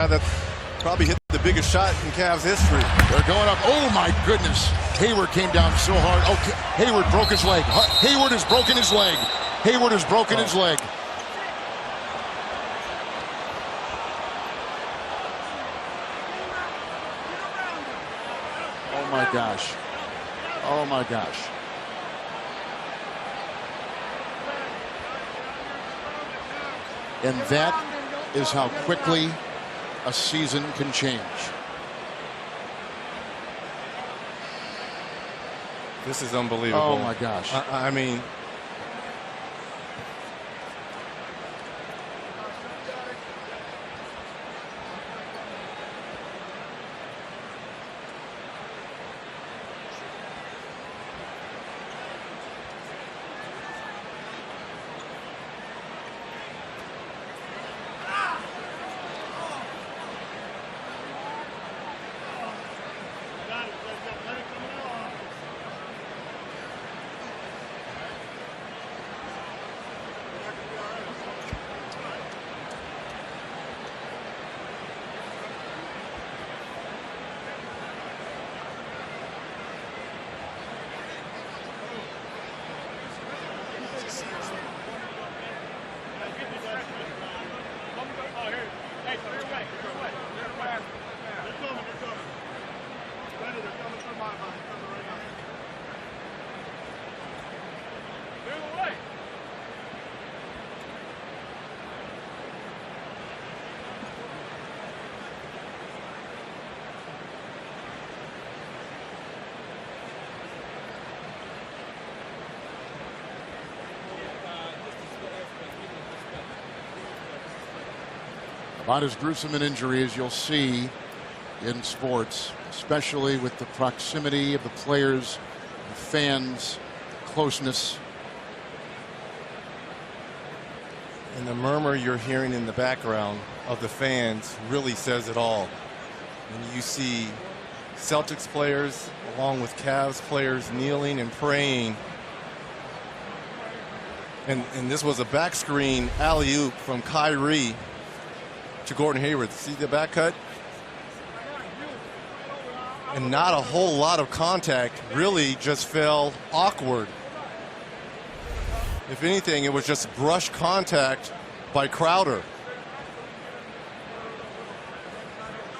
That probably hit the biggest shot in Cavs history. They're going up. Oh, my goodness. Hayward came down so hard. Okay, Hayward broke his leg. Hayward has broken his leg. Hayward has broken his leg. Oh, my gosh. Oh, my gosh. And that is how quickly a season can change. This is unbelievable. Oh, my gosh. I mean, about as gruesome an injury as you'll see in sports, especially with the proximity of the players, the fans, closeness. and the murmur you're hearing in the background of the fans really says it all. When you see Celtics players along with Cavs players kneeling and praying. And this was a back screen alley-oop from KYRIE to Gordon Hayward. See the back cut? And not a whole lot of contact. Really just fell awkward. If anything, it was just brush contact by Crowder.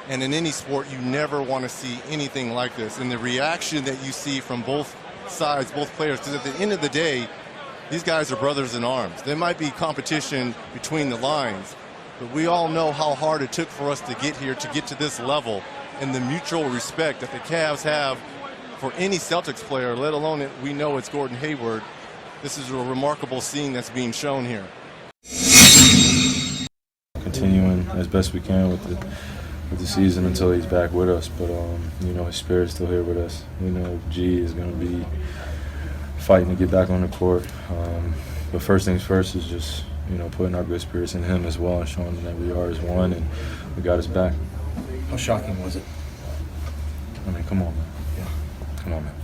And in any sport, you never want to see anything like this. And the reaction that you see from both sides, both players, because at the end of the day, these guys are brothers in arms. There might be competition between the lines, but we all know how hard it took for us to get here, to get to this level, and the mutual respect that the Cavs have for any Celtics player, let alone it, we know it's Gordon Hayward. This is a remarkable scene that's being shown here. Continuing as best we can with the season until he's back with us, but you know, his spirit's still here with us. We know G is going to be fighting to get back on the court, but first things first is just, you know, putting our good spirits in him as well and showing him that we are as one and we got his back. How shocking was it? I mean, come on, man. Yeah. Come on, man.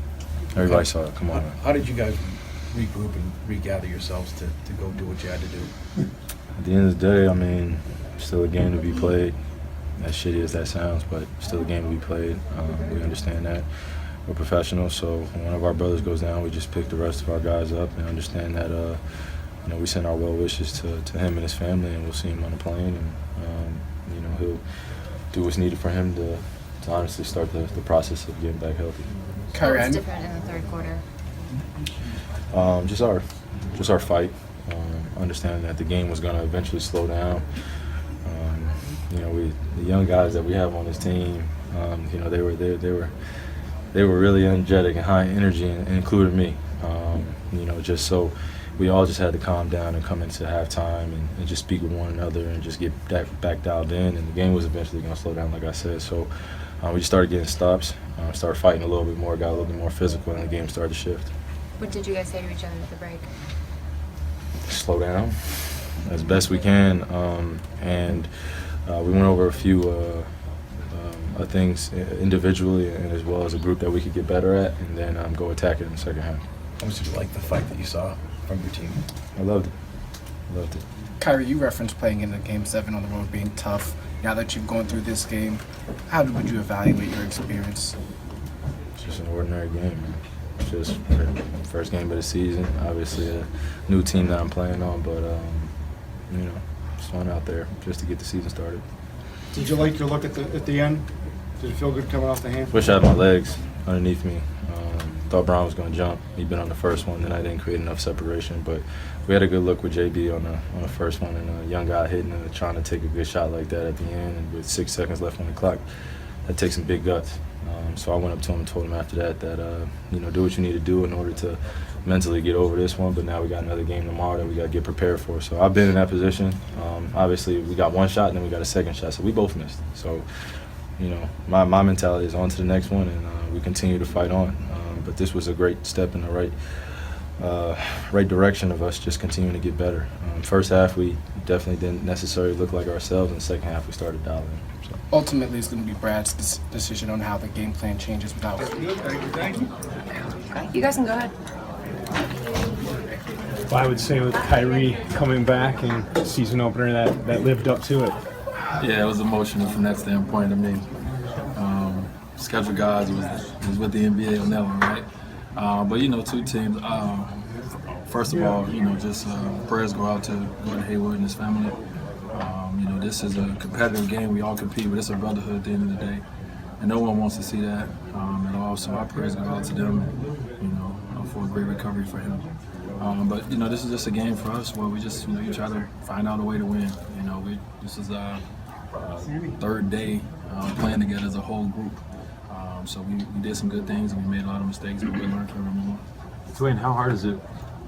Everybody saw it. Come on, man. How did you guys regroup and regather yourselves to go do what you had to do? At the end of the day, I mean, still a game to be played. As shitty as that sounds, but still a game to be played. We understand that. We're professionals, so when one of our brothers goes down, we just pick the rest of our guys up and understand that you know, we send our well wishes to him and his family, and we'll see him on the plane, and you know, he'll do what's needed for him to honestly start the process of getting back healthy. What was different in the third quarter? Just our fight, understanding that the game was going to eventually slow down. You know, the young guys that we have on this team, you know, they were really energetic and high energy, and including me. You know, just so we all just had to calm down and come into halftime and just speak with one another and just get back dialed in. And the game was eventually going to slow down, like I said. So we just started getting stops, started fighting a little bit more, got a little bit more physical, and the game started to shift. What did you guys say to each other at the break? Slow down as best we can, and we went over a few things individually and as well as a group that we could get better at, and then go attack it in the second half. How much did you like the fight that you saw from your team? I loved it. KYRIE, you referenced playing in the Game 7 on the road being tough. now that you've gone through this game, how would you evaluate your experience? It's just an ordinary game, man. It's just first game of the season. Obviously, a new team that I'm playing on, but you know, it's fun out there just to get the season started. Did you like your look at the end? Did it feel good coming off the hand? Wish I had my legs underneath me. Thought Brown was going to jump. He'd been on the first one, then I didn't create enough separation. But we had a good look with JB on the first one, and a young guy hitting and trying to take a good shot like that at the end, and with 6 seconds left on the clock, that takes some big guts. So I went up to him and told him after that you know, do what you need to do in order to mentally get over this one. But now we got another game tomorrow that we got to get prepared for. So I've been in that position. Obviously, we got one shot and then we got a second shot, so we both missed. So, you know, my mentality is on to the next one, and we continue to fight on. But this was a great step in the right direction of us just continuing to get better. First half, we definitely didn't necessarily look like ourselves, and the second half, we started dialing. So. Ultimately, it's going to be Brad's decision on how the game plan changes without. Thank you. Okay, you guys can go ahead. Well, I would say with KYRIE coming back and season opener that lived up to it. Yeah, it was emotional from that standpoint. I mean, schedule guys was with the NBA on that one, right? But you know, two teams. First of all, you know, just prayers go out to Hayward and his family. You know, this is a competitive game. We all compete, but it's a brotherhood at the end of the day, and no one wants to see that at all. So our prayers go out to them, you know, for a great recovery for him. But you know, this is just a game for us where we just, you know, you try to find out a way to win. You know, this is our third day playing together as a whole group. So we did some good things and we made a lot of mistakes, but we learned from them. Dwyane, how hard is it,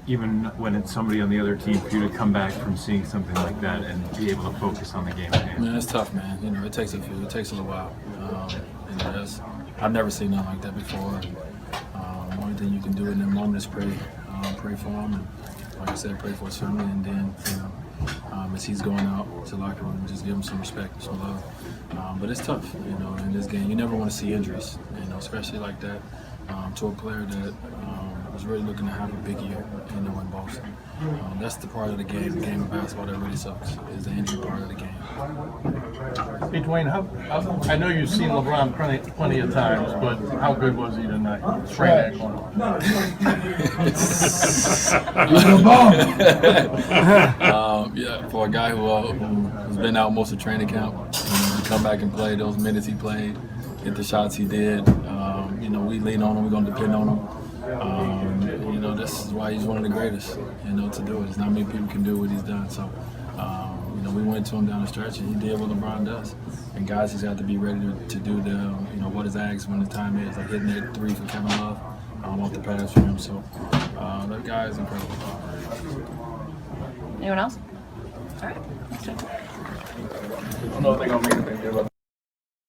even when it's somebody on the other team, for you to come back from seeing something like that and be able to focus on the game at hand? Man, it's tough, man. You know, it takes a little while. You know, I've never seen nothing like that before. The only thing you can do in that moment is pray for him, and like I said, pray for his family, and then, you know, as he's going out to the locker room, just give him some respect, some love. But it's tough, you know, in this game. You never want to see injuries, you know, especially like that to a player that was really looking to have a big year, you know, in Boston. That's the part of the game of basketball that really sucks, is the injury part of the game. Hey, Dwyane, I know you've seen LeBron plenty of times, but how good was he tonight? Straight yeah, for a guy who's been out most of training camp, you know, to come back and play those minutes he played, hit the shots he did. You know, we lean on him. We're going to depend on him. You know, this is why he's one of the greatest, you know, to do it. There's not many people can do what he's done. So, you know, we went to him down the stretch, and he did what LeBron does. And guys just got to be ready to do the, you know, what is asked when the time is, like hitting that three for Kevin Love off the pass for him. So, that guy is incredible. Anyone else? All right. I don't think I'll make a big deal about